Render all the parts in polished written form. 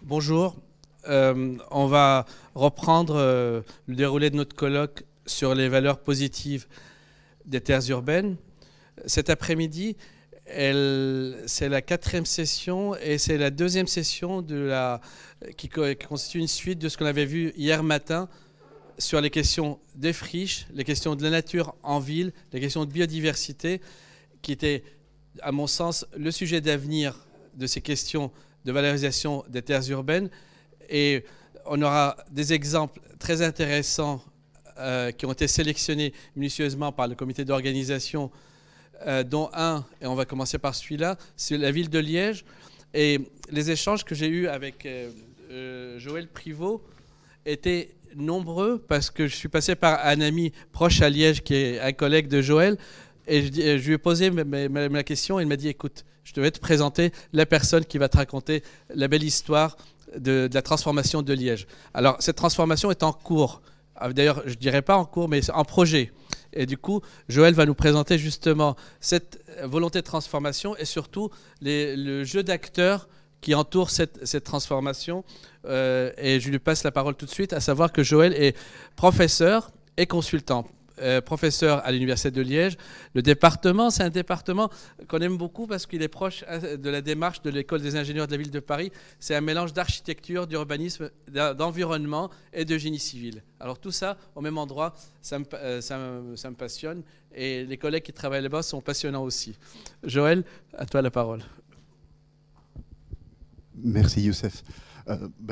Bonjour. On va reprendre le déroulé de notre colloque sur les valeurs positives des terres urbaines. Cet après-midi, c'est la 4e session et c'est la 2e session qui constitue une suite de ce qu'on avait vu hier matin sur les questions des friches, les questions de la nature en ville, les questions de biodiversité, qui était, à mon sens, le sujet d'avenir de ces questions de valorisation des terres urbaines. Et on aura des exemples très intéressants qui ont été sélectionnés minutieusement par le comité d'organisation, dont un, et on va commencer par celui-là, c'est la ville de Liège. Et les échanges que j'ai eus avec Joël Privot étaient nombreux parce que je suis passé par un ami proche à Liège qui est un collègue de Joël. Et je lui ai posé ma question et il m'a dit, écoute, je devais te présenter la personne qui va te raconter la belle histoire de la transformation de Liège. Alors, cette transformation est en cours. D'ailleurs, je ne dirais pas en cours, mais en projet. Et du coup, Joël va nous présenter justement cette volonté de transformation et surtout le jeu d'acteurs qui entoure cette transformation. Et je lui passe la parole tout de suite, à savoir que Joël est professeur et consultant. Professeur à l'Université de Liège. Le département, c'est un département qu'on aime beaucoup parce qu'il est proche de la démarche de l'École des ingénieurs de la ville de Paris. C'est un mélange d'architecture, d'urbanisme, d'environnement et de génie civil. Alors tout ça au même endroit, ça me passionne et les collègues qui travaillent là-bas sont passionnants aussi. Joël, à toi la parole. Merci Youssef.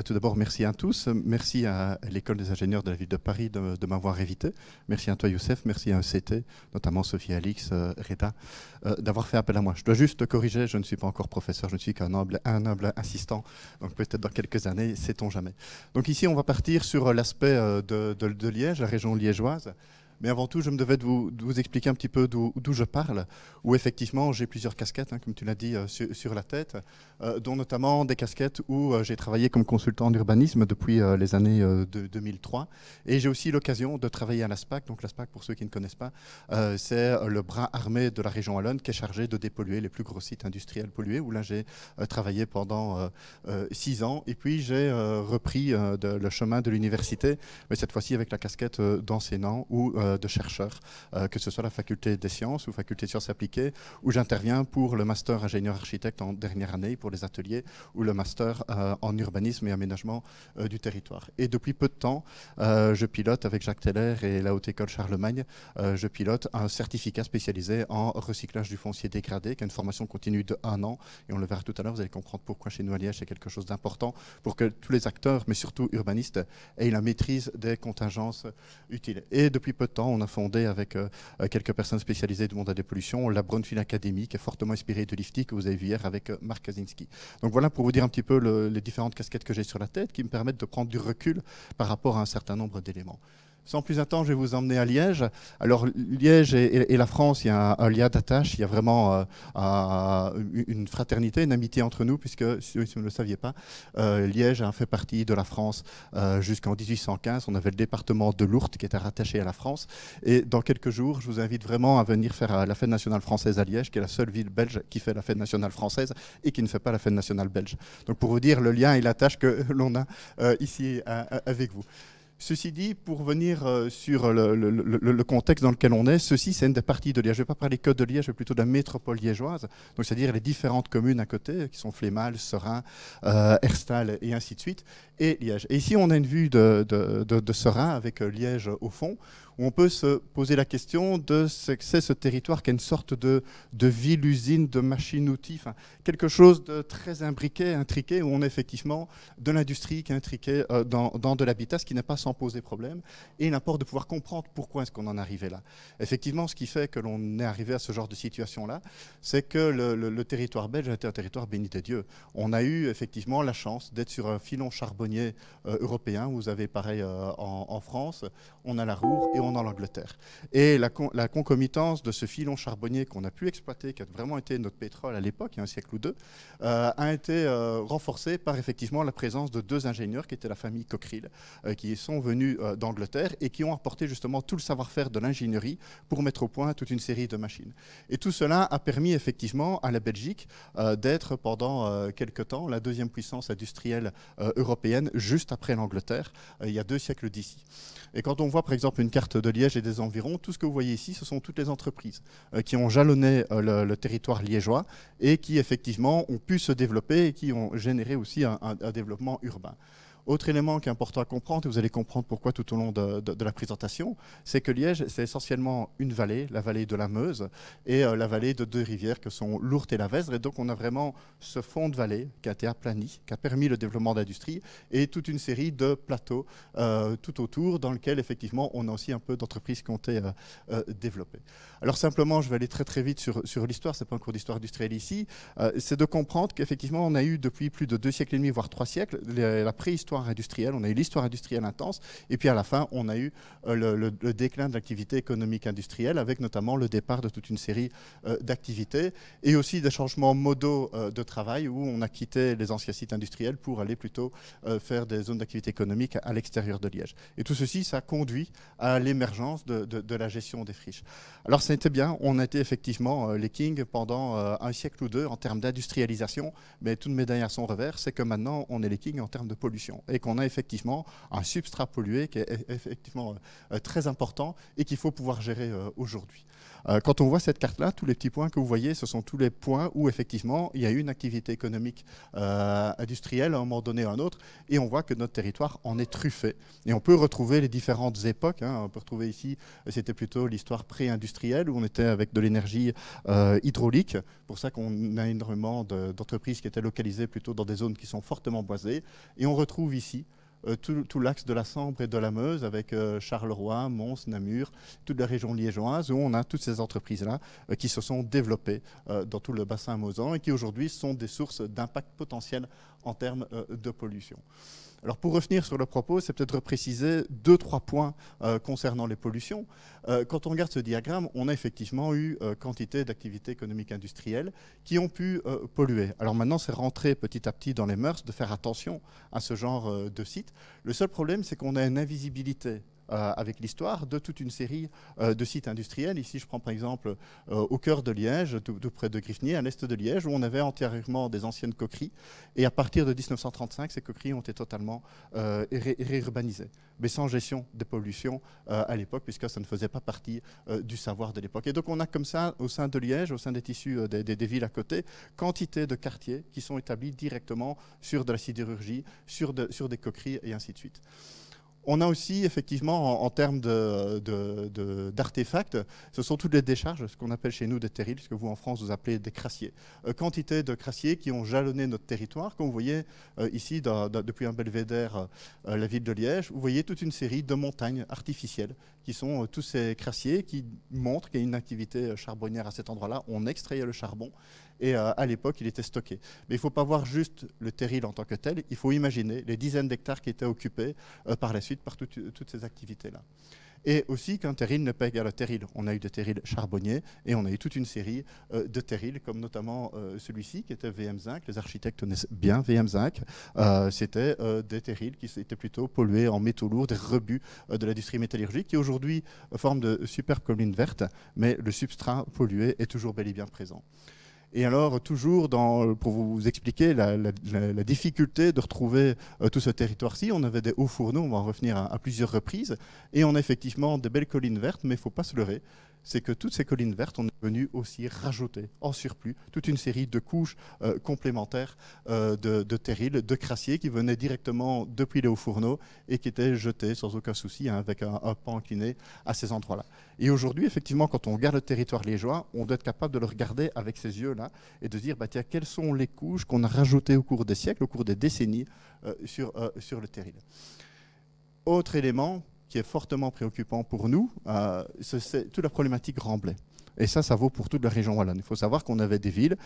Tout d'abord, merci à tous. Merci à l'École des ingénieurs de la ville de Paris de m'avoir invité. Merci à toi Youssef, merci à ECT, notamment Sophie Alix, Reda, d'avoir fait appel à moi. Je dois juste te corriger, je ne suis pas encore professeur, je ne suis qu'un humble assistant. Donc peut-être dans quelques années, sait-on jamais. Donc ici, on va partir sur l'aspect de Liège, la région liégeoise. Mais avant tout, je me devais de vous expliquer un petit peu d'où je parle, où effectivement j'ai plusieurs casquettes, hein, comme tu l'as dit, sur la tête, dont notamment des casquettes où j'ai travaillé comme consultant en urbanisme depuis les années 2003. Et j'ai aussi l'occasion de travailler à l'ASPAC. Donc l'ASPAC, pour ceux qui ne connaissent pas, c'est le bras armé de la région wallonne qui est chargé de dépolluer les plus gros sites industriels pollués, où là j'ai travaillé pendant 6 ans. Et puis j'ai repris le chemin de l'université, mais cette fois-ci avec la casquette d'enseignant ou de chercheurs, que ce soit la faculté des sciences ou faculté de sciences appliquées, où j'interviens pour le master ingénieur-architecte en dernière année pour les ateliers, ou le master en urbanisme et aménagement du territoire. Et depuis peu de temps, je pilote avec Jacques Teller et la Haute École Charlemagne, je pilote un certificat spécialisé en recyclage du foncier dégradé, qui est une formation continue de 1 an, et on le verra tout à l'heure, vous allez comprendre pourquoi chez nous à Liège c'est quelque chose d'important, pour que tous les acteurs, mais surtout urbanistes, aient la maîtrise des contingences utiles. Et depuis peu de temps, on a fondé avec quelques personnes spécialisées du monde de la dépollution la Brownfield Academy, qui est fortement inspirée de l'IFTI que vous avez vu hier avec Marc Kaczynski. Donc voilà pour vous dire un petit peu les différentes casquettes que j'ai sur la tête qui me permettent de prendre du recul par rapport à un certain nombre d'éléments. Sans plus attendre, je vais vous emmener à Liège. Alors, Liège et la France, il y a un lien d'attache, il y a vraiment une fraternité, une amitié entre nous, puisque, si vous ne le saviez pas, Liège a fait partie de la France jusqu'en 1815. On avait le département de l'Ourthe qui était rattaché à la France. Et dans quelques jours, je vous invite vraiment à venir faire la fête nationale française à Liège, qui est la seule ville belge qui fait la fête nationale française et qui ne fait pas la fête nationale belge. Donc, pour vous dire le lien et l'attache que l'on a ici avec vous. Ceci dit, pour venir sur le contexte dans lequel on est, ceci c'est une des parties de Liège. Je ne vais pas parler que de Liège, mais plutôt de la métropole liégeoise, donc c'est-à-dire les différentes communes à côté, qui sont Flémal, Serein, Herstal et ainsi de suite, et Liège. Et ici on a une vue de Serein avec Liège au fond, où on peut se poser la question de ce que c'est ce territoire qui est une sorte de ville-usine, de machine-outil, enfin, quelque chose de très imbriqué, intriqué, où on a effectivement de l'industrie qui est intriquée dans de l'habitat, ce qui n'est pas sans poser problème, et il importe de pouvoir comprendre pourquoi est-ce qu'on en est arrivé là. Effectivement, ce qui fait que l'on est arrivé à ce genre de situation-là, c'est que le territoire belge a été un territoire béni des dieux. On a eu effectivement la chance d'être sur un filon charbonnier européen, vous avez pareil en France, on a la Ruhr, et directement dans l'Angleterre. Et la concomitance de ce filon charbonnier qu'on a pu exploiter, qui a vraiment été notre pétrole à l'époque, il y a un siècle ou deux, a été renforcée par effectivement la présence de deux ingénieurs qui étaient la famille Cockerill, qui sont venus d'Angleterre et qui ont apporté justement tout le savoir-faire de l'ingénierie pour mettre au point toute une série de machines. Et tout cela a permis effectivement à la Belgique d'être pendant quelques temps la deuxième puissance industrielle européenne, juste après l'Angleterre, il y a 2 siècles d'ici. Et quand on voit par exemple une carte de Liège et des environs, tout ce que vous voyez ici, ce sont toutes les entreprises qui ont jalonné le territoire liégeois et qui effectivement ont pu se développer et qui ont généré aussi un développement urbain. Autre élément qui est important à comprendre, et vous allez comprendre pourquoi tout au long de la présentation, c'est que Liège, c'est essentiellement une vallée, la vallée de la Meuse, et la vallée de 2 rivières que sont l'Ourthe et la Vesdre. Et donc on a vraiment ce fond de vallée qui a été aplani, qui a permis le développement d'industrie, et toute une série de plateaux tout autour, dans lesquels effectivement on a aussi un peu d'entreprises qui ont été développées. Alors simplement, je vais aller très très vite sur l'histoire, c'est pas un cours d'histoire industrielle ici, c'est de comprendre qu'effectivement on a eu depuis plus de 2 siècles et demi, voire 3 siècles, la préhistoire industrielle, on a eu l'histoire industrielle intense, et puis à la fin, on a eu le déclin de l'activité économique industrielle, avec notamment le départ de toute une série d'activités, et aussi des changements modaux de travail, où on a quitté les anciens sites industriels pour aller plutôt faire des zones d'activité économique à l'extérieur de Liège. Et tout ceci, ça a conduit à l'émergence de la gestion des friches. Alors ça a été bien, on a été effectivement les kings pendant un siècle ou deux en termes d'industrialisation, mais toute médaille à son revers, c'est que maintenant, on est les kings en termes de pollution, et qu'on a effectivement un substrat pollué qui est effectivement très important et qu'il faut pouvoir gérer aujourd'hui. Quand on voit cette carte-là, tous les petits points que vous voyez, ce sont tous les points où effectivement il y a eu une activité économique industrielle à un moment donné ou à un autre, et on voit que notre territoire en est truffé. Et on peut retrouver les différentes époques, hein. On peut retrouver ici, c'était plutôt l'histoire pré-industrielle, où on était avec de l'énergie hydraulique, pour ça qu'on a énormément d'entreprises qui étaient localisées plutôt dans des zones qui sont fortement boisées, et on retrouve ici tout l'axe de la Sambre et de la Meuse, avec Charleroi, Mons, Namur, toute la région liégeoise, où on a toutes ces entreprises-là qui se sont développées dans tout le bassin mosant et qui aujourd'hui sont des sources d'impact potentiel en termes de pollution. Alors pour revenir sur le propos, c'est peut-être préciser 2-3 points concernant les pollutions. Quand on regarde ce diagramme, on a effectivement eu quantité d'activités économiques industrielles qui ont pu polluer. Alors maintenant, c'est rentré petit à petit dans les mœurs de faire attention à ce genre de sites. Le seul problème, c'est qu'on a une invisibilité avec l'histoire de toute une série de sites industriels. Ici, je prends par exemple au cœur de Liège, tout près de Griffigny, à l'est de Liège, où on avait antérieurement des anciennes coqueries. Et à partir de 1935, ces coqueries ont été totalement réurbanisées, mais sans gestion des pollutions à l'époque, puisque ça ne faisait pas partie du savoir de l'époque. Et donc, on a comme ça, au sein de Liège, au sein des tissus des villes à côté, quantité de quartiers qui sont établis directement sur de la sidérurgie, sur des coqueries, et ainsi de suite. On a aussi, effectivement, en termes d'artefacts, ce sont toutes les décharges, ce qu'on appelle chez nous des terrils, ce que vous, en France, vous appelez des crassiers. Quantité de crassiers qui ont jalonné notre territoire. Comme vous voyez ici, depuis un belvédère, la ville de Liège, vous voyez toute une série de montagnes artificielles qui sont tous ces crassiers qui montrent qu'il y a une activité charbonnière à cet endroit-là. On extrayait le charbon et à l'époque, il était stocké. Mais il ne faut pas voir juste le terril en tant que tel, il faut imaginer les dizaines d'hectares qui étaient occupés par la suite par toutes ces activités-là. Et aussi qu'un terril n'est pas égal au terril. On a eu des terrils charbonniers et on a eu toute une série de terrils, comme notamment celui-ci qui était VM Zinc. Les architectes connaissent bien VM Zinc. C'était des terrils qui étaient plutôt pollués en métaux lourds, des rebuts de l'industrie métallurgique, qui aujourd'hui forment de superbes collines vertes, mais le substrat pollué est toujours bel et bien présent. Et alors, toujours pour vous expliquer la difficulté de retrouver tout ce territoire-ci, on avait des hauts fourneaux, on va en revenir à plusieurs reprises, et on a effectivement des belles collines vertes, mais il ne faut pas se leurrer, c'est que toutes ces collines vertes, on est venu aussi rajouter en surplus toute une série de couches complémentaires de terrils, de crassiers qui venaient directement depuis les hauts fourneaux et qui étaient jetés sans aucun souci, hein, avec un pan incliné à ces endroits-là. Et aujourd'hui, effectivement, quand on regarde le territoire liégeois, on doit être capable de le regarder avec ces yeux-là et de se dire, bah, tiens, quelles sont les couches qu'on a rajoutées au cours des siècles, au cours des décennies sur le terril. Autre élément qui est fortement préoccupant pour nous, c'est toute la problématique Remblai. Et ça vaut pour toute la région wallonne. Il faut savoir qu'on avait des villes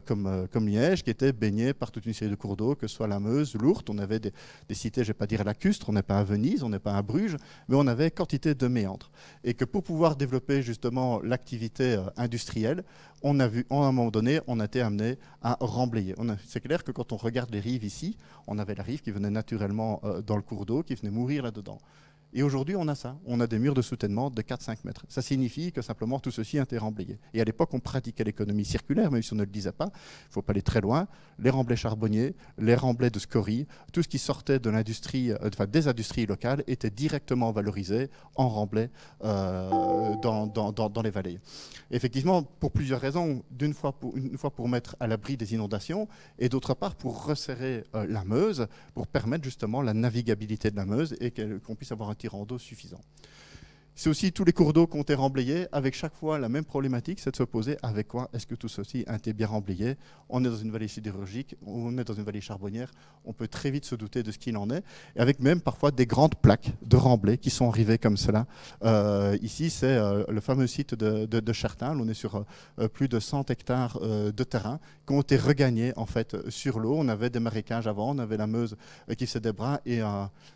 comme Liège qui étaient baignées par toute une série de cours d'eau, que ce soit la Meuse, l'Ourthe. On avait des cités, je ne vais pas dire lacustres, on n'est pas à Venise, on n'est pas à Bruges, mais on avait quantité de méandres. Et que pour pouvoir développer justement l'activité industrielle, on a vu, à un moment donné, on a été amené à remblayer. C'est clair que quand on regarde les rives ici, on avait la rive qui venait naturellement dans le cours d'eau, qui venait mourir là-dedans. Et aujourd'hui, on a ça. On a des murs de soutènement de 4-5 mètres. Ça signifie que simplement tout ceci a été remblayé. Et à l'époque, on pratiquait l'économie circulaire, même si on ne le disait pas. Il ne faut pas aller très loin. Les remblais charbonniers, les remblais de scories, tout ce qui sortait de l'industrie, des industries locales était directement valorisé en remblais dans les vallées. Et effectivement, pour plusieurs raisons. Une fois pour mettre à l'abri des inondations et d'autre part pour resserrer la Meuse, pour permettre justement la navigabilité de la Meuse et qu'on puisse avoir un tirant d'eau suffisant. C'est aussi tous les cours d'eau qui ont été remblayés, avec chaque fois la même problématique, c'est de se poser avec quoi est-ce que tout ceci a été bien remblayé. On est dans une vallée sidérurgique, on est dans une vallée charbonnière, on peut très vite se douter de ce qu'il en est, et avec même parfois des grandes plaques de remblai qui sont arrivées comme cela. Ici, c'est le fameux site de Chartin, on est sur plus de 100 hectares de terrain qui ont été regagnés en fait sur l'eau. On avait des marécages avant, on avait la Meuse qui faisait des bras, et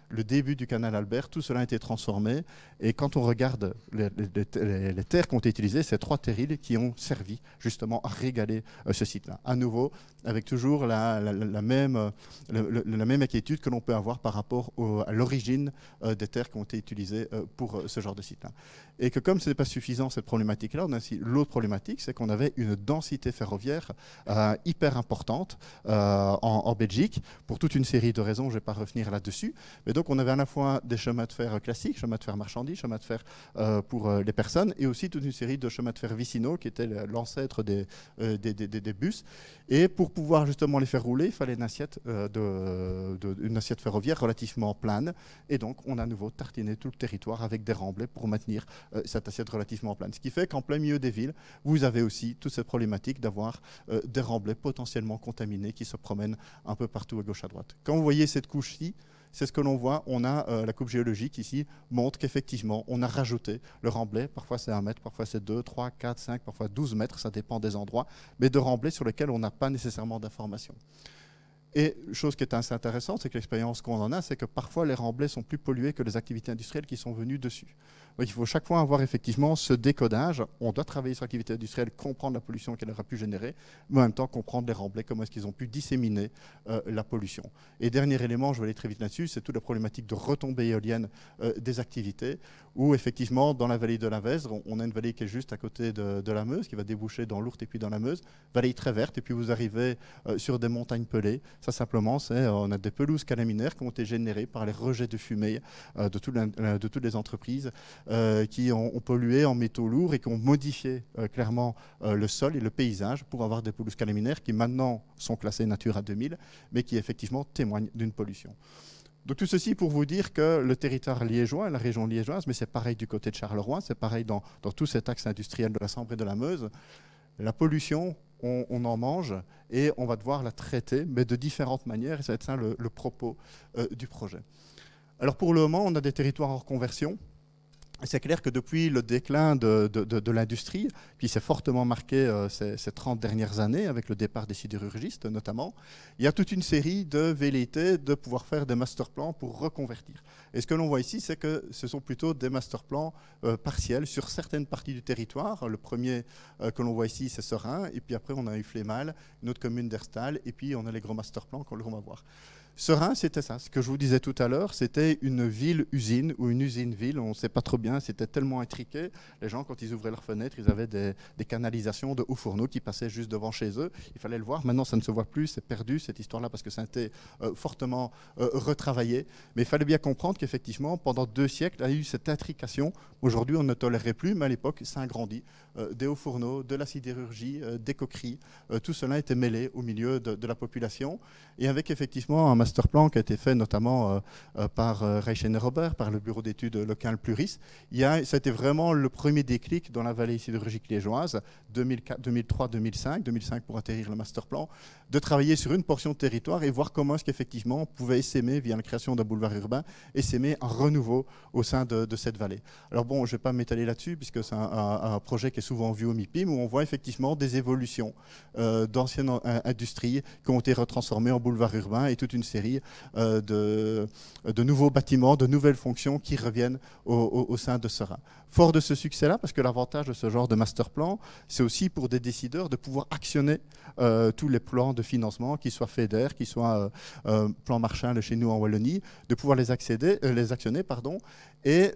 le début du canal Albert, tout cela a été transformé, et quand on regarde les terres qui ont été utilisées, c'est 3 terrils qui ont servi justement à régaler ce site-là. À nouveau, avec toujours la même inquiétude que l'on peut avoir par rapport à l'origine des terres qui ont été utilisées pour ce genre de site-là. Et que comme ce n'est pas suffisant, cette problématique-là, on a aussi l'autre problématique, c'est qu'on avait une densité ferroviaire hyper importante en Belgique, pour toute une série de raisons, je ne vais pas revenir là-dessus. Mais donc on avait à la fois des chemins de fer classiques, chemins de fer marchandises, chemins de fer pour les personnes, et aussi toute une série de chemins de fer vicinaux qui étaient l'ancêtre des bus. Et pour pouvoir justement les faire rouler, il fallait une assiette ferroviaire relativement plane. Et donc on a à nouveau tartiné tout le territoire avec des remblais pour maintenir cette assiette relativement plane. Ce qui fait qu'en plein milieu des villes, vous avez aussi toute cette problématique d'avoir des remblais potentiellement contaminés qui se promènent un peu partout à gauche à droite. Quand vous voyez cette couche-ci, c'est ce que l'on voit. On a la coupe géologique ici, montre qu'effectivement, on a rajouté le remblai. Parfois c'est 1 mètre, parfois c'est 2, 3, 4, 5, parfois 12 mètres, ça dépend des endroits, mais de remblais sur lesquels on n'a pas nécessairement d'informations. Et chose qui est assez intéressante, c'est que l'expérience qu'on en a, c'est que parfois les remblais sont plus pollués que les activités industrielles qui sont venues dessus. Donc il faut chaque fois avoir effectivement ce décodage. On doit travailler sur l'activité industrielle, comprendre la pollution qu'elle aura pu générer, mais en même temps comprendre les remblais, comment est-ce qu'ils ont pu disséminer la pollution. Et dernier élément, je vais aller très vite là-dessus, c'est toute la problématique de retombées éoliennes des activités, où effectivement dans la vallée de la Vesdre, on a une vallée qui est juste à côté de la Meuse, qui va déboucher dans l'Ourthe et puis dans la Meuse, vallée très verte, et puis vous arrivez sur des montagnes pelées. Ça simplement, on a des pelouses calaminaires qui ont été générées par les rejets de fumée de toutes les entreprises qui ont pollué en métaux lourds et qui ont modifié clairement le sol et le paysage pour avoir des pelouses calaminaires qui maintenant sont classées Natura 2000, mais qui effectivement témoignent d'une pollution. Donc tout ceci pour vous dire que le territoire liégeois, la région liégeoise, mais c'est pareil du côté de Charleroi, c'est pareil dans tout cet axe industriel de la Sambre et de la Meuse, la pollution, on en mange et on va devoir la traiter, mais de différentes manières, et ça va être ça le propos du projet. Alors pour le moment, on a des territoires en reconversion. C'est clair que depuis le déclin de l'industrie, qui s'est fortement marqué ces 30 dernières années, avec le départ des sidérurgistes notamment, il y a toute une série de velléités de pouvoir faire des master plans pour reconvertir. Et ce que l'on voit ici, c'est que ce sont plutôt des master plans partiels sur certaines parties du territoire. Le premier que l'on voit ici, c'est Serein, et puis après on a eu Flémal, une autre commune d'Erstal, et puis on a les gros master plans qu'on va voir. Serein, c'était ça. Ce que je vous disais tout à l'heure, c'était une ville-usine ou une usine-ville. On ne sait pas trop bien, c'était tellement intriqué. Les gens, quand ils ouvraient leurs fenêtres, ils avaient des canalisations de hauts fourneaux qui passaient juste devant chez eux. Il fallait le voir. Maintenant, ça ne se voit plus. C'est perdu, cette histoire-là, parce que ça a été fortement retravaillé. Mais il fallait bien comprendre qu'effectivement, pendant 2 siècles, il y a eu cette intrication. Aujourd'hui, on ne tolérait plus, mais à l'époque, ça a grandi. Des hauts fourneaux, de la sidérurgie, des coqueries. Tout cela était mêlé au milieu de la population. Et avec effectivement un master plan qui a été fait notamment par Reichen et Robert, par le bureau d'études local Pluris. Ça a été vraiment le premier déclic dans la vallée sidérurgique liégeoise, 2003, 2005 pour atterrir le master plan, de travailler sur une portion de territoire et voir comment est-ce qu'effectivement on pouvait essaimer, via la création d'un boulevard urbain, essaimer un renouveau au sein de cette vallée. Alors bon, je ne vais pas m'étaler là-dessus, puisque c'est un projet qui est souvent vu au MIPIM, où on voit effectivement des évolutions d'anciennes industries qui ont été retransformées en boulevard urbain et toute une série de nouveaux bâtiments, de nouvelles fonctions qui reviennent au sein de Seraing. Fort de ce succès-là, parce que l'avantage de ce genre de master plan, c'est aussi pour des décideurs de pouvoir actionner tous les plans de financement, qu'ils soient FEDER, qu'ils soient plan Marchal chez nous en Wallonie, de pouvoir les actionner. Et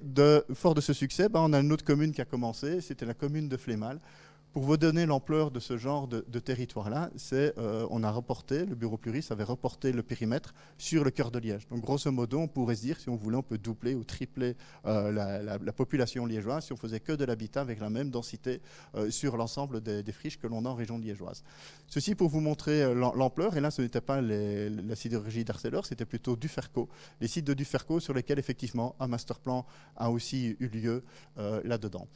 fort de ce succès, on a une autre commune qui a commencé, c'était la commune de Flémal. Pour vous donner l'ampleur de ce genre de territoire-là, on a reporté, le bureau Pluris avait reporté le périmètre sur le cœur de Liège. Donc grosso modo, on pourrait se dire, si on voulait, on peut doubler ou tripler la population liégeoise si on faisait que de l'habitat avec la même densité sur l'ensemble des friches que l'on a en région liégeoise. Ceci pour vous montrer l'ampleur, et là ce n'était pas la sidérurgie d'Arcelor, c'était plutôt Duferco, les sites de Duferco sur lesquels effectivement un master plan a aussi eu lieu là-dedans.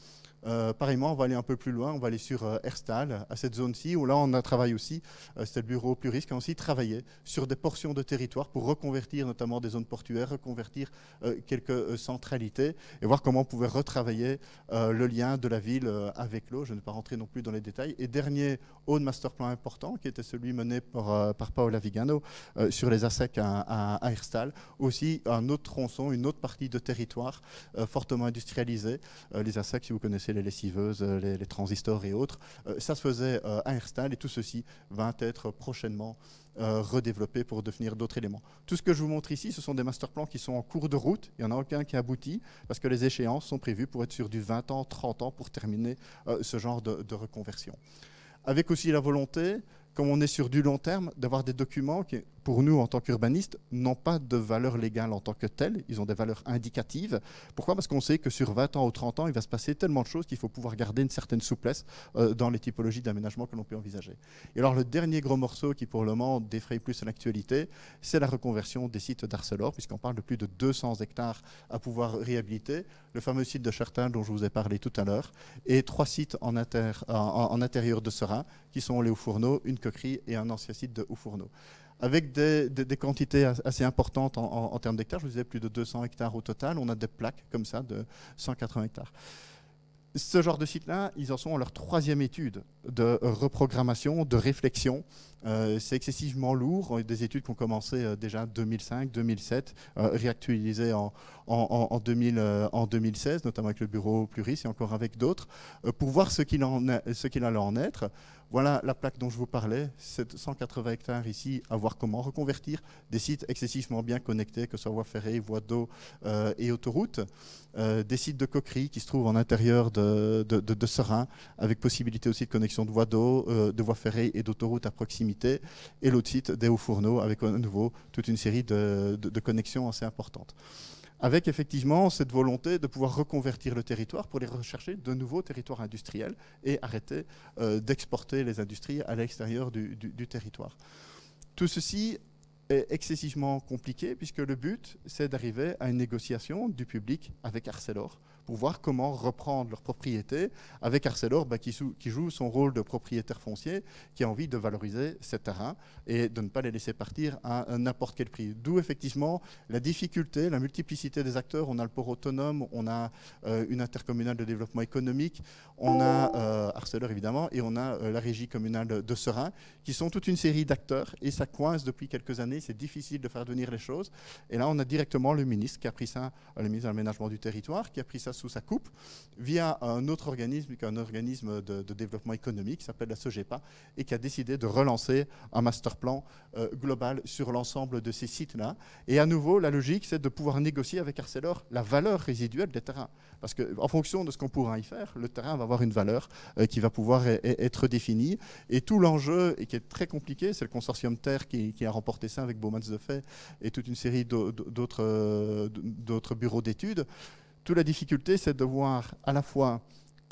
Pareillement, on va aller un peu plus loin, on va aller sur Herstal, à cette zone-ci, où là on a travaillé aussi, c'était le bureau Pluris qui a aussi travaillé sur des portions de territoire pour reconvertir notamment des zones portuaires, reconvertir quelques centralités et voir comment on pouvait retravailler le lien de la ville avec l'eau. Je ne vais pas rentrer non plus dans les détails. Et dernier haut de master plan important, qui était celui mené par Paola Vigano sur les ASEC à Herstal, aussi un autre tronçon, une autre partie de territoire fortement industrialisée. Les ASEC, si vous connaissez les lessiveuses, les transistors et autres. Ça se faisait à Herstal et tout ceci va être prochainement redéveloppé pour devenir d'autres éléments. Tout ce que je vous montre ici, ce sont des master plans qui sont en cours de route. Il n'y en a aucun qui aboutit parce que les échéances sont prévues pour être sur du 20 ans, 30 ans pour terminer ce genre de reconversion. Avec aussi la volonté, comme on est sur du long terme, d'avoir des documents qui, pour nous, en tant qu'urbanistes, n'ont pas de valeur légale en tant que telle. Ils ont des valeurs indicatives. Pourquoi ? Parce qu'on sait que sur 20 ans ou 30 ans, il va se passer tellement de choses qu'il faut pouvoir garder une certaine souplesse dans les typologies d'aménagement que l'on peut envisager. Et alors, le dernier gros morceau qui, pour le moment, défraye plus l'actualité, c'est la reconversion des sites d'Arcelor, puisqu'on parle de plus de 200 hectares à pouvoir réhabiliter. Le fameux site de Chertin, dont je vous ai parlé tout à l'heure, et 3 sites en intérieur de Seraing, qui sont les Hauts-Fourneaux, une coquerie et un ancien site de Hauts-Fourneaux. Avec des quantités assez importantes en termes d'hectares, je vous disais plus de 200 hectares au total, on a des plaques comme ça de 180 hectares. Ce genre de sites-là, ils en sont à leur 3e étude de reprogrammation, de réflexion. C'est excessivement lourd. Des études qui ont commencé déjà en 2005, 2007, réactualisées en 2016, notamment avec le bureau Pluris et encore avec d'autres, pour voir ce qu'il allait en être. Voilà la plaque dont je vous parlais, 180 hectares ici, à voir comment reconvertir des sites excessivement bien connectés, que ce soit voies ferrées, voies d'eau et autoroutes, des sites de coqueries qui se trouvent en intérieur de Seraing, avec possibilité aussi de connexion de voies d'eau, de voies ferrées et d'autoroutes à proximité, et l'autre site des Hauts-Fourneaux, avec à nouveau toute une série de connexions assez importantes. Avec effectivement cette volonté de pouvoir reconvertir le territoire pour aller rechercher de nouveaux territoires industriels et arrêter d'exporter les industries à l'extérieur du territoire. Tout ceci est excessivement compliqué puisque le but, c'est d'arriver à une négociation du public avec Arcelor pour voir comment reprendre leur propriété avec Arcelor qui joue son rôle de propriétaire foncier, qui a envie de valoriser ces terrains et de ne pas les laisser partir à n'importe quel prix. D'où effectivement la difficulté, la multiplicité des acteurs. On a le port autonome, on a une intercommunale de développement économique, on a Arcelor évidemment, et on a la régie communale de Seraing, qui sont toute une série d'acteurs, et ça coince depuis quelques années, c'est difficile de faire venir les choses. Et là, on a directement le ministre qui a pris ça, le ministre de l'aménagement du territoire, qui a pris ça sous sa coupe, via un autre organisme, un organisme de développement économique qui s'appelle la SOGEPA, et qui a décidé de relancer un master plan global sur l'ensemble de ces sites-là. Et à nouveau, la logique, c'est de pouvoir négocier avec Arcelor la valeur résiduelle des terrains. Parce qu'en fonction de ce qu'on pourra y faire, le terrain va avoir une valeur qui va pouvoir être définie. Et tout l'enjeu, et qui est très compliqué, c'est le consortium Terre qui a remporté ça avec Baumans de Fait et toute une série d'autres bureaux d'études. Toute la difficulté, c'est de voir à la fois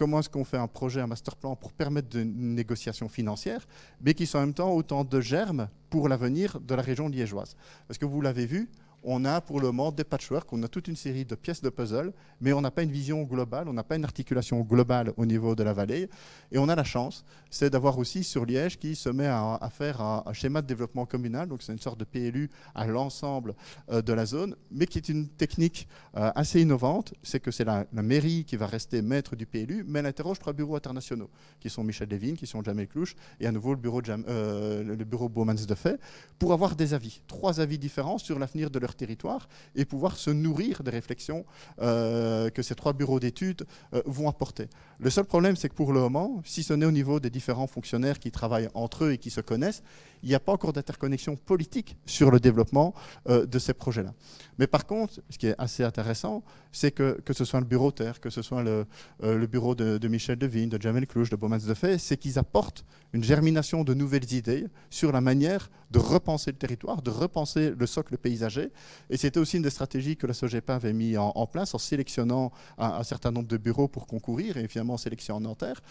comment est-ce qu'on fait un projet, un master plan pour permettre une négociation financière, mais qui sont en même temps autant de germes pour l'avenir de la région liégeoise. Parce que vous l'avez vu, on a pour le moment des patchworks, on a toute une série de pièces de puzzle, mais on n'a pas une vision globale, on n'a pas une articulation globale au niveau de la vallée. Et on a la chance, c'est d'avoir aussi sur Liège qui se met à faire un schéma de développement communal, donc c'est une sorte de PLU à l'ensemble de la zone, mais qui est une technique assez innovante, c'est que c'est la mairie qui va rester maître du PLU, mais elle interroge 3 bureaux internationaux, qui sont Michel Levine, qui sont Jamel Clouche, et à nouveau le bureau Baumans de Fait, pour avoir des avis, 3 avis différents sur l'avenir de leur territoire et pouvoir se nourrir des réflexions que ces 3 bureaux d'études vont apporter. Le seul problème, c'est que pour le moment, si ce n'est au niveau des différents fonctionnaires qui travaillent entre eux et qui se connaissent, il n'y a pas encore d'interconnexion politique sur le développement de ces projets-là. Mais par contre, ce qui est assez intéressant, c'est que ce soit le bureau Terre, que ce soit le bureau de Michel Devine, de Jamel Clouche, de Baumans de Fait, c'est qu'ils apportent une germination de nouvelles idées sur la manière de repenser le territoire, de repenser le socle paysager. Et c'était aussi une des stratégies que la SOGEPA avait mis en place en sélectionnant un certain nombre de bureaux pour concourir et finalement en sélectionnant Nanterre.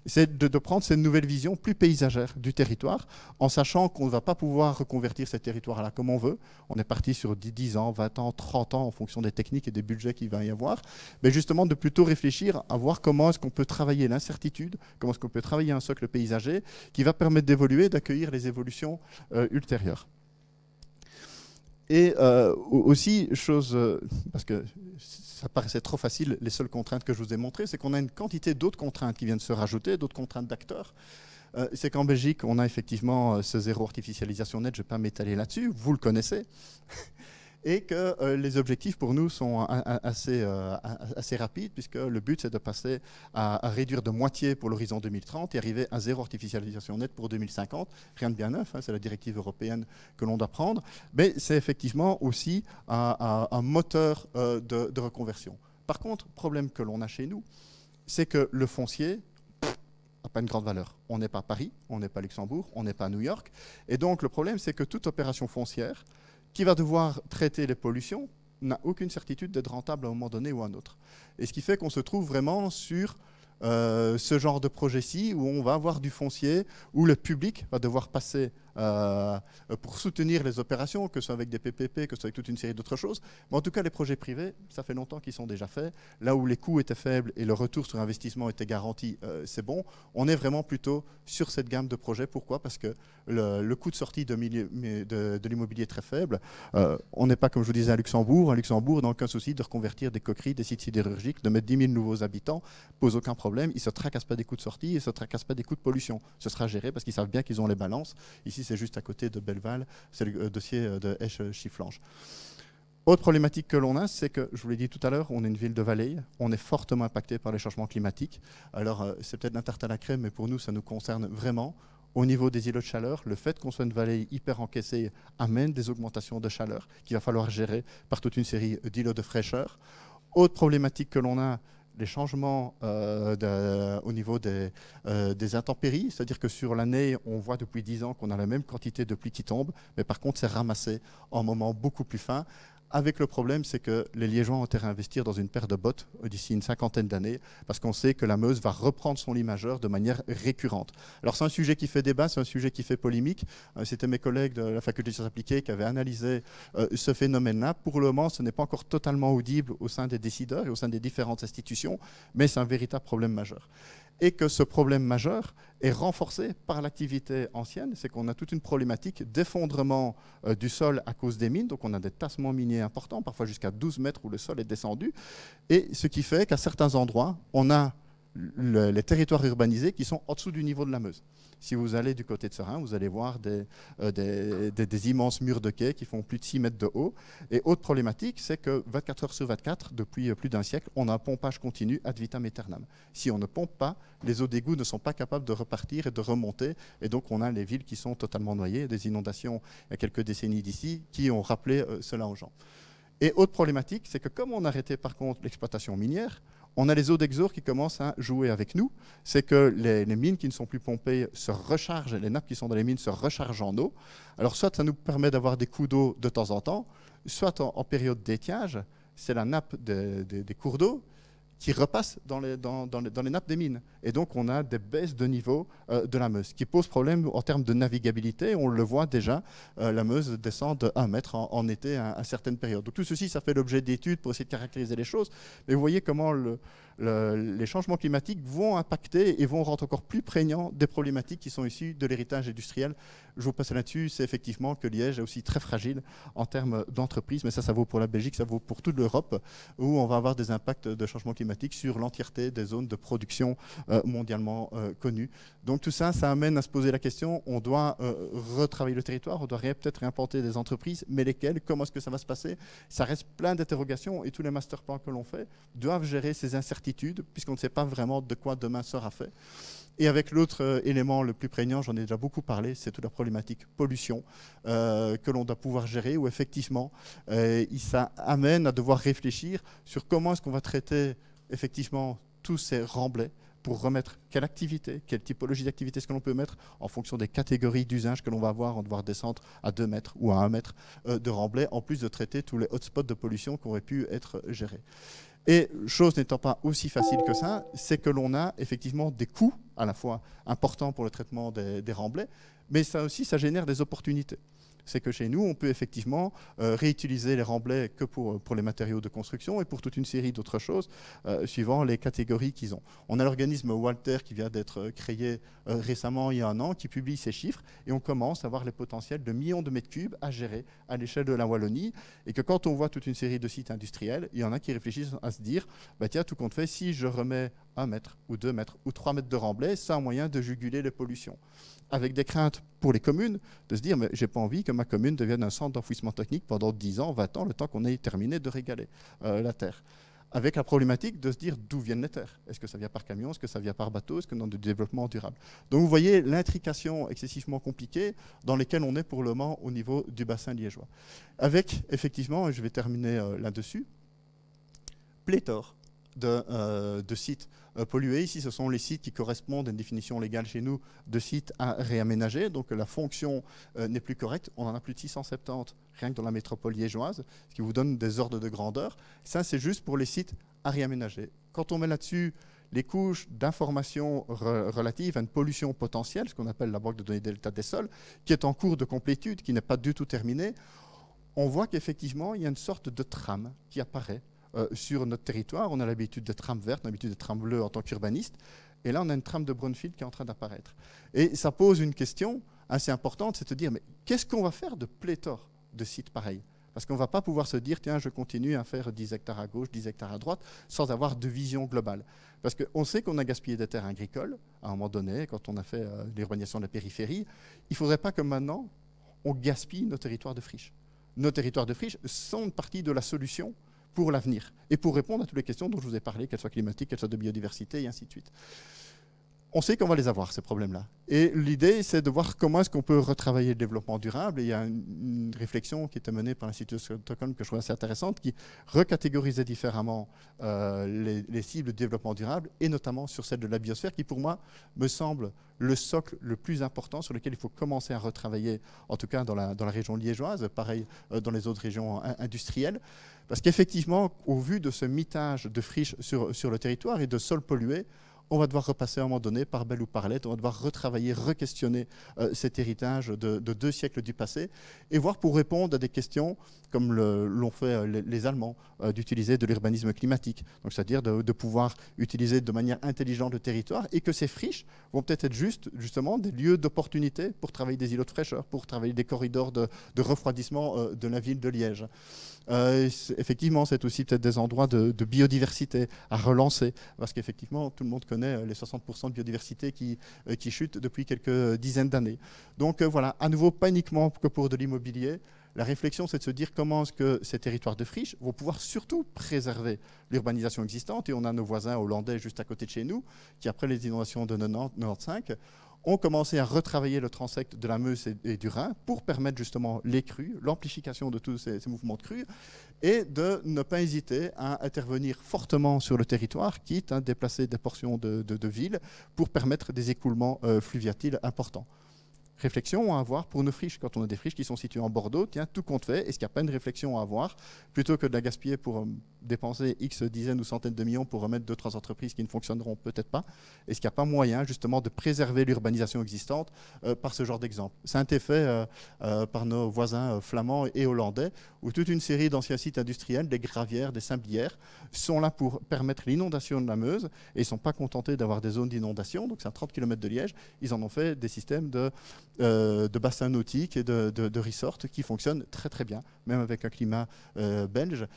C'est de prendre cette nouvelle vision plus paysagère du territoire en sachant qu'on ne va pas pouvoir reconvertir ces territoires-là comme on veut. On est parti sur 10 ans, 20 ans, 30 ans en fonction des techniques et des budgets qu'il va y avoir. Mais justement de plutôt réfléchir à voir comment est-ce qu'on peut travailler l'incertitude, comment est-ce qu'on peut travailler un socle paysager qui va permettre d'évoluer, d'accueillir les évolutions ultérieures. Et aussi, parce que ça paraissait trop facile, les seules contraintes que je vous ai montrées, c'est qu'on a une quantité d'autres contraintes qui viennent se rajouter, d'autres contraintes d'acteurs. C'est qu'en Belgique, on a effectivement ce zéro artificialisation nette, je ne vais pas m'étaler là-dessus, vous le connaissez, et que les objectifs pour nous sont assez rapides, puisque le but c'est de passer à réduire de moitié pour l'horizon 2030 et arriver à zéro artificialisation nette pour 2050. Rien de bien neuf, hein, c'est la directive européenne que l'on doit prendre, mais c'est effectivement aussi un moteur de reconversion. Par contre, problème que l'on a chez nous, c'est que le foncier n'a pas une grande valeur. On n'est pas Paris, on n'est pas Luxembourg, on n'est pas New York, et donc le problème c'est que toute opération foncière qui va devoir traiter les pollutions n'a aucune certitude d'être rentable à un moment donné ou à un autre. Et ce qui fait qu'on se trouve vraiment sur ce genre de projet-ci où on va avoir du foncier, où le public va devoir passer pour soutenir les opérations, que ce soit avec des PPP, que ce soit avec toute une série d'autres choses. Mais en tout cas, les projets privés, ça fait longtemps qu'ils sont déjà faits. Là où les coûts étaient faibles et le retour sur investissement était garanti, c'est bon. On est vraiment plutôt sur cette gamme de projets. Pourquoi? Parce que le coût de sortie de l'immobilier est très faible. On n'est pas, comme je vous disais, à Luxembourg. À Luxembourg, dans aucun souci de reconvertir des coqueries, des sites sidérurgiques, de mettre 10 000 nouveaux habitants, pose aucun problème. Ils ne se tracassent pas des coûts de sortie, ils ne se tracassent pas des coûts de pollution. Ce sera géré parce qu'ils savent bien qu'ils ont les balances. Ici, c'est juste à côté de Belleval, c'est le dossier de Esch-Chifflange. Autre problématique que l'on a, c'est que, je vous l'ai dit tout à l'heure, on est une ville de vallée, on est fortement impacté par les changements climatiques. Alors, c'est peut-être la tarte à la crème, mais pour nous, ça nous concerne vraiment. Au niveau des îlots de chaleur, le fait qu'on soit une vallée hyper encaissée amène des augmentations de chaleur qu'il va falloir gérer par toute une série d'îlots de fraîcheur. Autre problématique que l'on a, les changements au niveau des intempéries, c'est-à-dire que sur l'année, on voit depuis 10 ans qu'on a la même quantité de pluie qui tombe, mais par contre, c'est ramassé en moments beaucoup plus fins. Avec le problème, c'est que les Liégeois ont intérêt à investir dans une paire de bottes d'ici une cinquantaine d'années, parce qu'on sait que la Meuse va reprendre son lit majeur de manière récurrente. Alors c'est un sujet qui fait débat, c'est un sujet qui fait polémique. C'était mes collègues de la faculté de sciences appliquées qui avaient analysé ce phénomène-là. Pour le moment, ce n'est pas encore totalement audible au sein des décideurs et au sein des différentes institutions, mais c'est un véritable problème majeur. Et que ce problème majeur est renforcé par l'activité ancienne, c'est qu'on a toute une problématique d'effondrement du sol à cause des mines, donc on a des tassements miniers importants, parfois jusqu'à 12 mètres où le sol est descendu, et ce qui fait qu'à certains endroits, on a les territoires urbanisés qui sont en dessous du niveau de la Meuse. Si vous allez du côté de Serein, vous allez voir des immenses murs de quai qui font plus de 6 mètres de haut. Et autre problématique, c'est que 24 heures sur 24, depuis plus d'un siècle, on a un pompage continu ad vitam aeternam. Si on ne pompe pas, les eaux d'égout ne sont pas capables de repartir et de remonter. Et donc on a les villes qui sont totalement noyées, des inondations il y a quelques décennies d'ici qui ont rappelé cela aux gens. Et autre problématique, c'est que comme on arrêtait par contre l'exploitation minière, on a les eaux d'exor qui commencent à jouer avec nous. C'est que les mines qui ne sont plus pompées se rechargent, les nappes qui sont dans les mines se rechargent en eau. Alors soit ça nous permet d'avoir des coups d'eau de temps en temps, soit en période d'étiage, c'est la nappe des cours d'eau qui repassent dans les nappes des mines. Et donc, on a des baisses de niveau de la Meuse, ce qui pose problème en termes de navigabilité. On le voit déjà, la Meuse descend de 1 mètre en été à certaines périodes. Donc, tout ceci, ça fait l'objet d'études pour essayer de caractériser les choses. Mais vous voyez comment les changements climatiques vont impacter et vont rendre encore plus prégnants des problématiques qui sont issues de l'héritage industriel. Je vous passe là-dessus, c'est effectivement que Liège est aussi très fragile en termes d'entreprise, mais ça vaut pour la Belgique, ça vaut pour toute l'Europe, où on va avoir des impacts de changement climatique sur l'entièreté des zones de production mondialement connues. Donc tout ça, ça amène à se poser la question, on doit retravailler le territoire, on doit peut-être réimplanter des entreprises, mais lesquelles, comment est-ce que ça va se passer? Ça reste plein d'interrogations et tous les master plans que l'on fait doivent gérer ces incertitudes, puisqu'on ne sait pas vraiment de quoi demain sera fait. Et avec l'autre élément le plus prégnant, j'en ai déjà beaucoup parlé, c'est toute la problématique pollution que l'on doit pouvoir gérer, où effectivement, ça amène à devoir réfléchir sur comment est-ce qu'on va traiter effectivement tous ces remblais pour remettre quelle activité, quelle typologie d'activité est-ce que l'on peut mettre en fonction des catégories d'usage que l'on va avoir, on va devoir descendre à 2 mètres ou à 1 mètre de remblai, en plus de traiter tous les hotspots de pollution qui auraient pu être gérés. Et chose n'étant pas aussi facile que ça, c'est que l'on a effectivement des coûts à la fois importants pour le traitement des remblais, mais ça aussi, ça génère des opportunités. C'est que chez nous, on peut effectivement réutiliser les remblais que pour les matériaux de construction et pour toute une série d'autres choses, suivant les catégories qu'ils ont. On a l'organisme Walter qui vient d'être créé récemment, il y a 1 an, qui publie ces chiffres, et on commence à voir les potentiels de millions de mètres cubes à gérer à l'échelle de la Wallonie, et que quand on voit toute une série de sites industriels, il y en a qui réfléchissent à se dire, bah tiens, tout compte fait, si je remets 1 mètre ou 2 mètres ou 3 mètres de remblai, c'est un moyen de juguler les pollutions. Avec des craintes pour les communes, de se dire, mais j'ai pas envie que ma commune devienne un centre d'enfouissement technique pendant 10 ans, 20 ans, le temps qu'on ait terminé de régaler la terre. Avec la problématique de se dire d'où viennent les terres. Est-ce que ça vient par camion, est-ce que ça vient par bateau, est-ce que dans du développement durable. Donc vous voyez l'intrication excessivement compliquée dans lesquelles on est pour le moment au niveau du bassin liégeois. Avec, effectivement, et je vais terminer là-dessus, pléthore de sites pollués. Ici, ce sont les sites qui correspondent à une définition légale chez nous de sites à réaménager. Donc la fonction n'est plus correcte. On en a plus de 670 rien que dans la métropole liégeoise, ce qui vous donne des ordres de grandeur. Ça, c'est juste pour les sites à réaménager. Quand on met là-dessus les couches d'informations relatives à une pollution potentielle, ce qu'on appelle la banque de données de l'état des sols, qui est en cours de complétude, qui n'est pas du tout terminée, on voit qu'effectivement, il y a une sorte de trame qui apparaît sur notre territoire. On a l'habitude des trames vertes, on a l'habitude des trames bleues en tant qu'urbaniste. Et là, on a une trame de brownfield qui est en train d'apparaître. Et ça pose une question assez importante, c'est de dire, mais qu'est-ce qu'on va faire de pléthore de sites pareils? Parce qu'on ne va pas pouvoir se dire, tiens, je continue à faire 10 hectares à gauche, 10 hectares à droite, sans avoir de vision globale. Parce qu'on sait qu'on a gaspillé des terres agricoles, à un moment donné, quand on a fait l'urbanisation de la périphérie. Il ne faudrait pas que maintenant, on gaspille nos territoires de friche. Nos territoires de friche sont une partie de la solution pour l'avenir et pour répondre à toutes les questions dont je vous ai parlé, qu'elles soient climatiques, qu'elles soient de biodiversité et ainsi de suite. On sait qu'on va les avoir, ces problèmes-là. Et l'idée, c'est de voir comment est-ce qu'on peut retravailler le développement durable. Et il y a une réflexion qui était menée par l'Institut de Stockholm que je trouve assez intéressante, qui recatégorisait différemment les cibles de développement durable, et notamment sur celle de la biosphère, qui pour moi me semble le socle le plus important sur lequel il faut commencer à retravailler, en tout cas dans la région liégeoise, pareil dans les autres régions industrielles. Parce qu'effectivement, au vu de ce mitage de friches sur le territoire et de sols pollués, on va devoir repasser à un moment donné par belle ou par lettre, on va devoir retravailler, re-questionner cet héritage de 2 siècles du passé et voir pour répondre à des questions comme l'ont fait les Allemands, d'utiliser de l'urbanisme climatique, donc c'est-à-dire de pouvoir utiliser de manière intelligente le territoire et que ces friches vont peut-être être justement des lieux d'opportunité pour travailler des îlots de fraîcheur, pour travailler des corridors de refroidissement de la ville de Liège. Effectivement, c'est aussi peut-être des endroits de biodiversité à relancer, parce qu'effectivement, tout le monde connaît les 60% de biodiversité qui chutent depuis quelques dizaines d'années. Donc voilà, à nouveau, pas uniquement que pour de l'immobilier. La réflexion, c'est de se dire comment est-ce que ces territoires de friche vont pouvoir surtout préserver l'urbanisation existante. Et on a nos voisins hollandais juste à côté de chez nous, qui après les inondations de 1995, ont commencé à retravailler le transect de la Meuse et du Rhin pour permettre justement les crues, l'amplification de tous ces mouvements de crues, et de ne pas hésiter à intervenir fortement sur le territoire, quitte à déplacer des portions de villes pour permettre des écoulements fluviatiles importants. Réflexion à avoir pour nos friches. Quand on a des friches qui sont situées en Bordeaux, tiens, tout compte fait, est-ce qu'il n'y a pas une réflexion à avoir, plutôt que de la gaspiller pour dépenser X dizaines ou centaines de millions pour remettre 2-3 entreprises qui ne fonctionneront peut-être pas? Est-ce qu'il n'y a pas moyen justement de préserver l'urbanisation existante par ce genre d'exemple? Ça a été fait par nos voisins flamands et hollandais, où toute une série d'anciens sites industriels, des gravières, des sablières, sont là pour permettre l'inondation de la Meuse, et ils ne sont pas contentés d'avoir des zones d'inondation, donc c'est à 30 km de Liège, ils en ont fait des systèmes de bassins nautiques et de resorts qui fonctionnent très très bien, même avec un climat belge.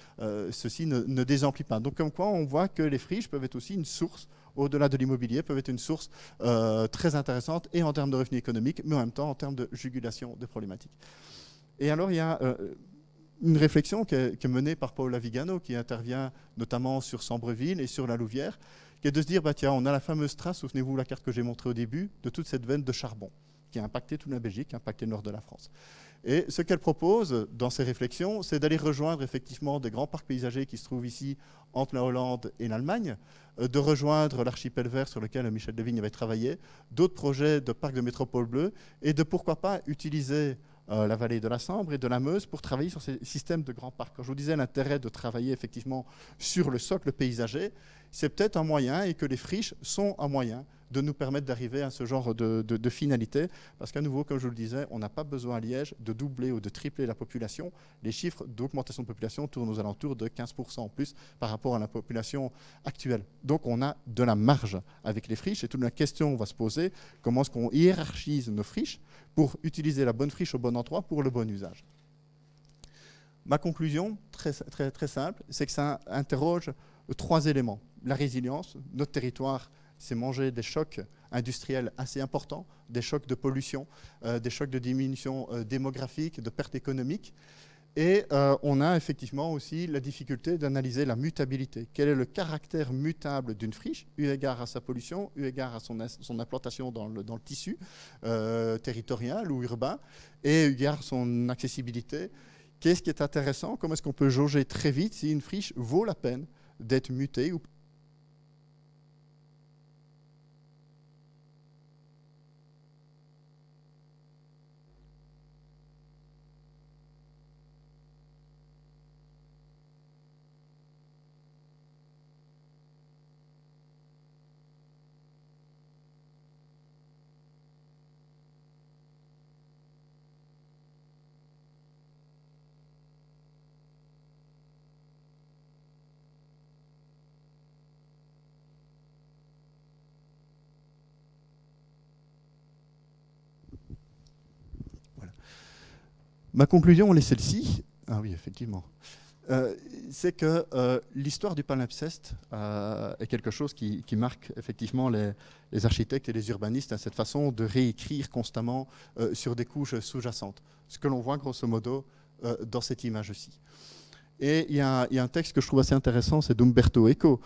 Ceci ne désemplit pas. Donc comme quoi on voit que les friches peuvent être aussi une source, au-delà de l'immobilier, peuvent être une source très intéressante, et en termes de revenus économiques, mais en même temps en termes de jugulation de problématiques. Et alors il y a une réflexion qui est menée par Paola Vigano, qui intervient notamment sur Sambreville et sur la Louvière, qui est de se dire, bah, tiens, on a la fameuse trace, souvenez-vous la carte que j'ai montrée au début, de toute cette veine de charbon qui a impacté toute la Belgique, qui a impacté le nord de la France. Et ce qu'elle propose dans ses réflexions, c'est d'aller rejoindre effectivement des grands parcs paysagers qui se trouvent ici entre la Hollande et l'Allemagne, de rejoindre l'archipel vert sur lequel Michel Devigne avait travaillé, d'autres projets de parcs de métropole bleue, et de pourquoi pas utiliser la vallée de la Sambre et de la Meuse pour travailler sur ces systèmes de grands parcs. Quand je vous disais l'intérêt de travailler effectivement sur le socle paysager, c'est peut-être un moyen, et que les friches sont un moyen de nous permettre d'arriver à ce genre de finalité, parce qu'à nouveau, comme je vous le disais, on n'a pas besoin à Liège de doubler ou de tripler la population. Les chiffres d'augmentation de population tournent aux alentours de 15% en plus par rapport à la population actuelle. Donc on a de la marge avec les friches, et toute la question va se poser, comment est-ce qu'on hiérarchise nos friches pour utiliser la bonne friche au bon endroit pour le bon usage. Ma conclusion, très simple, c'est que ça interroge 3 éléments. La résilience, notre territoire s'est mangé des chocs industriels assez importants, des chocs de pollution, des chocs de diminution démographique, de perte économique. Et on a effectivement aussi la difficulté d'analyser la mutabilité. Quel est le caractère mutable d'une friche, eu égard à sa pollution, eu égard à son implantation dans le tissu territorial ou urbain, et eu égard à son accessibilité. Qu'est-ce qui est intéressant? Comment est-ce qu'on peut jauger très vite si une friche vaut la peine d'être mutée ou pas? Ma conclusion, elle est celle-ci. Ah oui, effectivement. C'est que l'histoire du palimpseste est quelque chose qui marque effectivement les architectes et les urbanistes, à cette façon de réécrire constamment sur des couches sous-jacentes. Ce que l'on voit grosso modo dans cette image-ci. Et il y a un texte que je trouve assez intéressant, c'est d'Umberto Eco,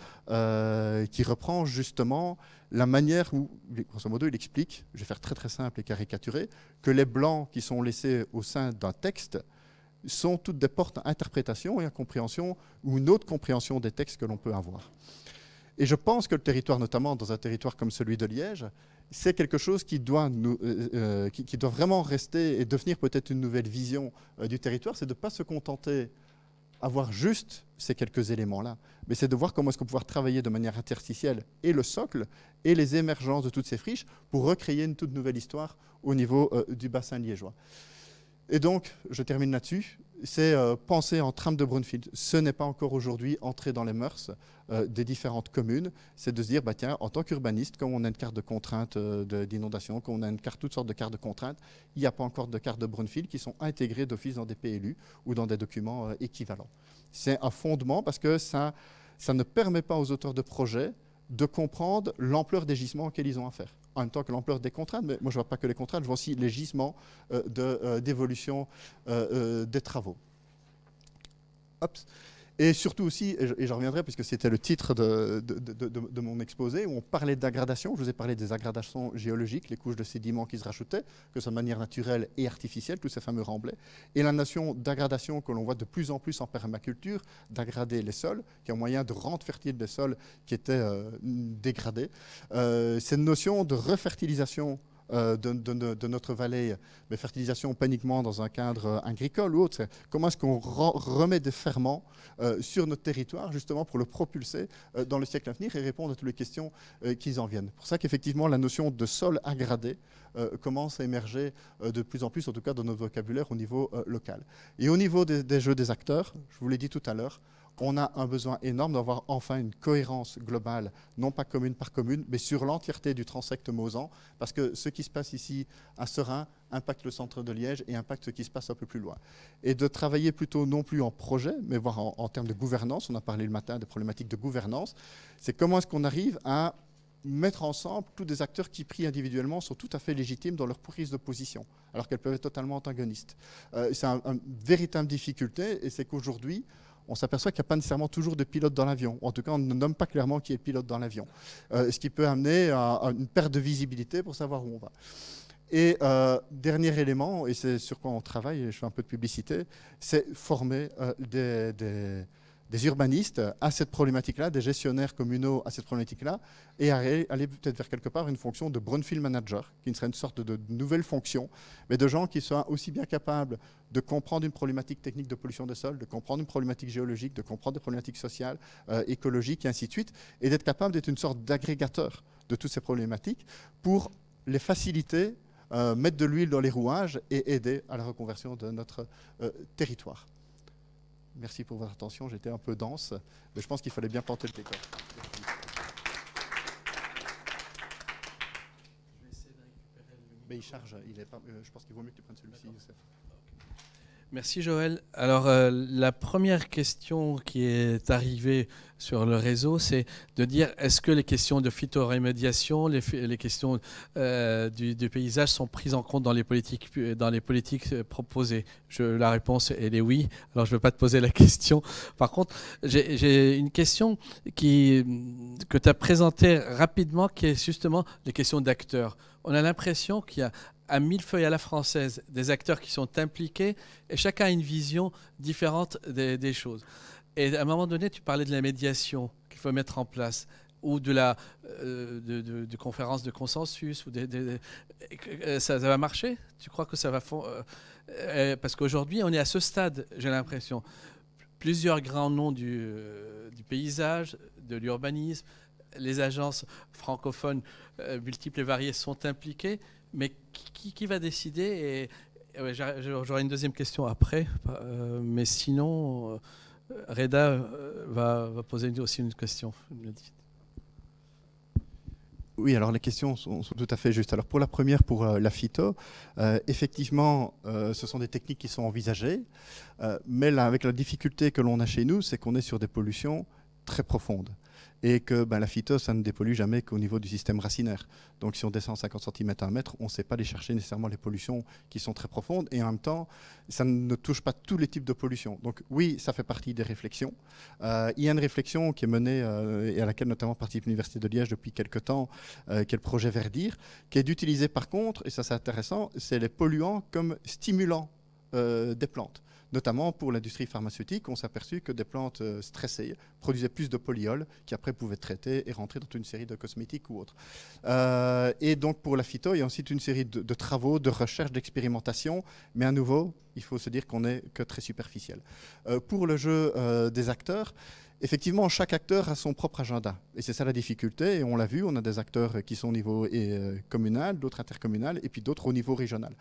qui reprend justement la manière où, grosso modo, il explique, je vais faire très simple et caricaturé, que les blancs qui sont laissés au sein d'un texte sont toutes des portes à interprétation et à compréhension, ou une autre compréhension des textes que l'on peut avoir. Et je pense que le territoire, notamment dans un territoire comme celui de Liège, c'est quelque chose qui doit vraiment rester et devenir peut-être une nouvelle vision du territoire, c'est de ne pas se contenter avoir juste ces quelques éléments-là, mais c'est de voir comment est-ce qu'on peut pouvoir travailler de manière interstitielle et le socle et les émergences de toutes ces friches pour recréer une toute nouvelle histoire au niveau du bassin liégeois. Et donc, je termine là-dessus, c'est penser en trame de Brownfield. Ce n'est pas encore aujourd'hui entré dans les mœurs des différentes communes. C'est de se dire, bah, tiens, en tant qu'urbaniste, comme on a une carte de contrainte d'inondation, comme on a toutes sortes de cartes de contraintes, il n'y a pas encore de cartes de Brownfield qui sont intégrées d'office dans des PLU ou dans des documents équivalents. C'est un fondement parce que ça ne permet pas aux auteurs de projets de comprendre l'ampleur des gisements auxquels ils ont affaire. En même temps que l'ampleur des contraintes, mais moi je ne vois pas que les contraintes, je vois aussi les gisements d'évolution des travaux. Hop. Et surtout aussi, et j'en reviendrai puisque c'était le titre de mon exposé, où on parlait de dégradation. Je vous ai parlé des aggradations géologiques, les couches de sédiments qui se rajoutaient, que ce soit de manière naturelle et artificielle, tous ces fameux remblais. Et la notion d'agradation que l'on voit de plus en plus en permaculture, d'agrader les sols, qui est un moyen de rendre fertiles des sols qui étaient dégradés. Cette notion de refertilisation de notre vallée, mais fertilisation pas uniquement dans un cadre agricole ou autre, comment est-ce qu'on remet des ferments sur notre territoire justement pour le propulser dans le siècle à venir et répondre à toutes les questions qui en viennent. C'est pour ça qu'effectivement la notion de sol agradé commence à émerger de plus en plus, en tout cas dans notre vocabulaire au niveau local. Et au niveau des jeux des acteurs, je vous l'ai dit tout à l'heure, on a un besoin énorme d'avoir enfin une cohérence globale, non pas commune par commune, mais sur l'entièreté du transect Mausan, parce que ce qui se passe ici à Serein impacte le centre de Liège et impacte ce qui se passe un peu plus loin. Et de travailler plutôt non plus en projet, mais voir en termes de gouvernance, on a parlé le matin des problématiques de gouvernance, c'est comment est-ce qu'on arrive à mettre ensemble tous des acteurs qui, pris individuellement, sont tout à fait légitimes dans leur prise de position, alors qu'elles peuvent être totalement antagonistes. C'est une véritable difficulté, et c'est qu'aujourd'hui, on s'aperçoit qu'il n'y a pas nécessairement toujours de pilote dans l'avion. En tout cas, on ne nomme pas clairement qui est pilote dans l'avion. Ce qui peut amener à une perte de visibilité pour savoir où on va. Et dernier élément, et c'est sur quoi on travaille, et je fais un peu de publicité, c'est former des urbanistes à cette problématique-là, des gestionnaires communaux à cette problématique-là, et aller peut-être vers quelque part une fonction de brownfield manager, qui serait une sorte de nouvelle fonction, mais de gens qui soient aussi bien capables de comprendre une problématique technique de pollution des sols, de comprendre une problématique géologique, de comprendre des problématiques sociales, écologiques, et ainsi de suite, et d'être capable d'être une sorte d'agrégateur de toutes ces problématiques pour les faciliter, mettre de l'huile dans les rouages et aider à la reconversion de notre territoire. Merci pour votre attention, j'étais un peu dense, mais je pense qu'il fallait bien planter le décor. Je vais essayer de récupérer le micro. Mais il charge, je pense qu'il vaut mieux que tu prennes celui-ci, Youssef. Merci Joël. Alors la première question qui est arrivée sur le réseau, c'est de dire est-ce que les questions de phytorémédiation, les questions du paysage sont prises en compte dans les politiques proposées. La réponse elle est oui. Alors je ne vais pas te poser la question. Par contre, j'ai une question que tu as présentée rapidement, qui est justement les questions d'acteurs. On a l'impression qu'il y a à millefeuille à la française, des acteurs qui sont impliqués et chacun a une vision différente des choses. Et à un moment donné, tu parlais de la médiation qu'il faut mettre en place ou de conférences de consensus. Ça va marcher? Tu crois que ça va... parce qu'aujourd'hui, on est à ce stade, j'ai l'impression. Plusieurs grands noms du paysage, de l'urbanisme, les agences francophones multiples et variées sont impliquées. Mais qui va décider? J'aurai une deuxième question après, mais sinon, Reda va poser aussi une question. Oui, alors les questions sont tout à fait justes. Alors pour la première, pour la phyto, effectivement, ce sont des techniques qui sont envisagées, mais là, avec la difficulté que l'on a chez nous, c'est qu'on est sur des pollutions très profondes. Et que la phyto, ça ne dépollue jamais qu'au niveau du système racinaire. Donc si on descend 50 cm à 1 mètre, on ne sait pas aller chercher nécessairement les pollutions qui sont très profondes. Et en même temps, ça ne touche pas tous les types de pollution. Donc oui, ça fait partie des réflexions. Il y a une réflexion qui est menée et à laquelle notamment participe l'Université de Liège depuis quelques temps, qui est le projet Verdir, qui est d'utiliser par contre, et ça c'est intéressant, c'est les polluants comme stimulants des plantes. Notamment pour l'industrie pharmaceutique, on s'est aperçu que des plantes stressées produisaient plus de polyol qui après pouvaient être traitées et rentrer dans une série de cosmétiques ou autres. Et donc pour la phyto, il y a ensuite une série de travaux, de recherche, d'expérimentation, mais à nouveau, il faut se dire qu'on n'est que très superficiel. Pour le jeu des acteurs, effectivement, chaque acteur a son propre agenda. Et c'est ça la difficulté. Et on l'a vu, on a des acteurs qui sont au niveau communal, d'autres intercommunal, et puis d'autres au niveau régional.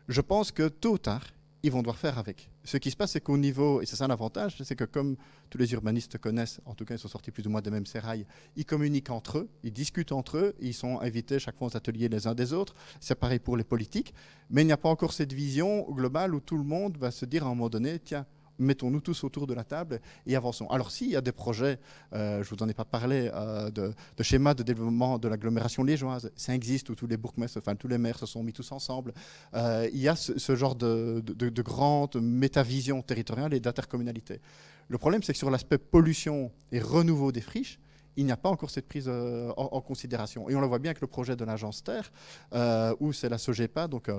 Je pense que tôt ou tard, ils vont devoir faire avec. Ce qui se passe, c'est qu'au niveau, et c'est ça l'avantage, c'est que comme tous les urbanistes connaissent, en tout cas ils sont sortis plus ou moins des mêmes sérails, ils communiquent entre eux, ils discutent entre eux, ils sont invités chaque fois aux ateliers les uns des autres. C'est pareil pour les politiques, mais il n'y a pas encore cette vision globale où tout le monde va se dire à un moment donné, tiens, mettons-nous tous autour de la table et avançons. Alors s'il y a des projets, je ne vous en ai pas parlé, de schémas de développement de l'agglomération liégeoise, ça existe où tous les bourgmestres, enfin tous les maires se sont mis tous ensemble. Il y a ce genre de grande métavision territoriale et d'intercommunalité. Le problème, c'est que sur l'aspect pollution et renouveau des friches, il n'y a pas encore cette prise en considération. Et on le voit bien avec le projet de l'agence Terre, où c'est la SOGEPA, donc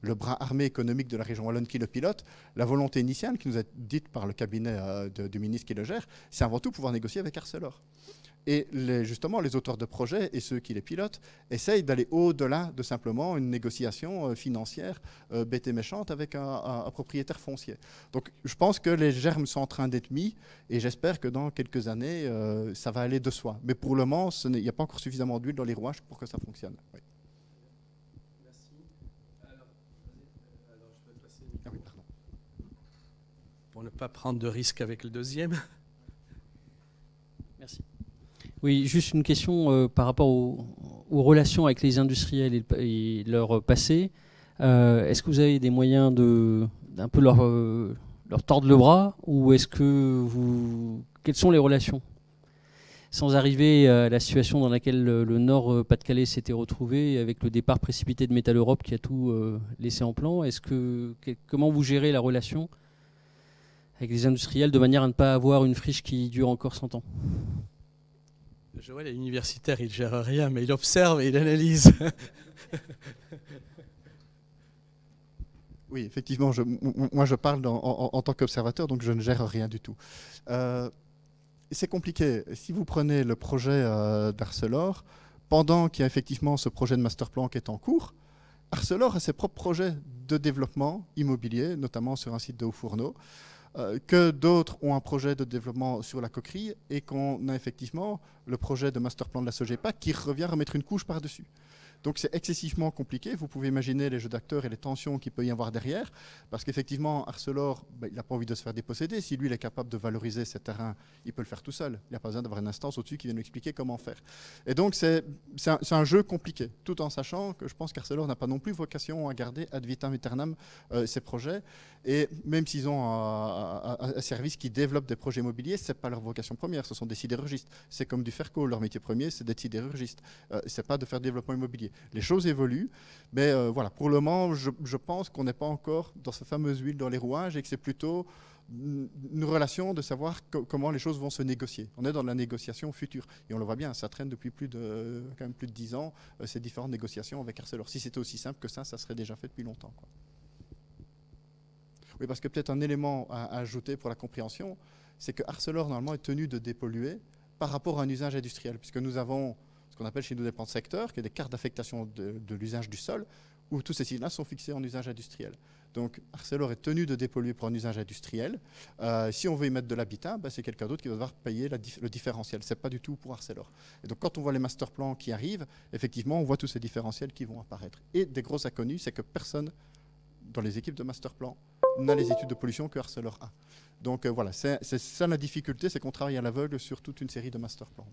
le bras armé économique de la région wallonne qui le pilote. La volonté initiale qui nous est dite par le cabinet du ministre qui le gère, c'est avant tout pouvoir négocier avec Arcelor. Et justement, les auteurs de projets et ceux qui les pilotent essayent d'aller au-delà de simplement une négociation financière bête et méchante avec un propriétaire foncier. Donc je pense que les germes sont en train d'être mis et j'espère que dans quelques années, ça va aller de soi. Mais pour le moment, il n'y a pas encore suffisamment d'huile dans les rouages pour que ça fonctionne. Oui. Merci. Alors, je vais passer le micro. Ah oui, pardon. Pour ne pas prendre de risques avec le deuxième. Merci. Oui, juste une question par rapport aux relations avec les industriels et leur passé. Est-ce que vous avez des moyens d'un peu leur tordre le bras, ou est-ce que quelles sont les relations? Sans arriver à la situation dans laquelle le Nord-Pas-de-Calais s'était retrouvé avec le départ précipité de Métal Europe qui a tout laissé en plan. Comment vous gérez la relation avec les industriels de manière à ne pas avoir une friche qui dure encore 100 ans? Je vois, les universitaires, ils ne gèrent rien, mais ils observent et ils analysent. Oui, effectivement, moi je parle en tant qu'observateur, donc je ne gère rien du tout. C'est compliqué. Si vous prenez le projet d'Arcelor, pendant qu'il y a effectivement ce projet de master plan qui est en cours, Arcelor a ses propres projets de développement immobilier, notamment sur un site de Haut-Fourneau, que d'autres ont un projet de développement sur la coquerie et qu'on a effectivement le projet de master plan de la SOGEPA qui revient remettre une couche par-dessus. Donc c'est excessivement compliqué. Vous pouvez imaginer les jeux d'acteurs et les tensions qu'il peut y avoir derrière, parce qu'effectivement, Arcelor, il n'a pas envie de se faire déposséder. Si lui, il est capable de valoriser ses terrains, il peut le faire tout seul. Il n'y a pas besoin d'avoir une instance au-dessus qui vienne lui expliquer comment faire. Et donc c'est un jeu compliqué, tout en sachant que je pense qu'Arcelor n'a pas non plus vocation à garder ad vitam aeternam ses projets. Et même s'ils ont un service qui développe des projets immobiliers, ce n'est pas leur vocation première, ce sont des sidérurgistes. C'est comme du Ferco, leur métier premier, c'est d'être sidérurgiste. Ce n'est pas de faire développement immobilier. Les choses évoluent, mais voilà, pour le moment, je pense qu'on n'est pas encore dans cette fameuse huile dans les rouages et que c'est plutôt une relation de savoir comment les choses vont se négocier. On est dans la négociation future et on le voit bien, ça traîne depuis quand même plus de 10 ans, ces différentes négociations avec Arcelor. Si c'était aussi simple que ça serait déjà fait depuis longtemps, quoi. Oui, parce que peut-être un élément à ajouter pour la compréhension, c'est que Arcelor, normalement, est tenu de dépolluer par rapport à un usage industriel, puisque nous avons ce qu'on appelle chez nous des plans de secteur, qui est des cartes d'affectation de l'usage du sol, où tous ces sites-là sont fixés en usage industriel. Donc Arcelor est tenu de dépolluer pour un usage industriel. Si on veut y mettre de l'habitat, c'est quelqu'un d'autre qui va devoir payer le différentiel. Ce n'est pas du tout pour Arcelor. Et donc quand on voit les master plans qui arrivent, effectivement, on voit tous ces différentiels qui vont apparaître. Et des grosses inconnues, c'est que personne dans les équipes de master plan n'a les études de pollution que Arcelor a. Donc voilà, c'est ça la difficulté, c'est qu'on travaille à l'aveugle sur toute une série de master plans.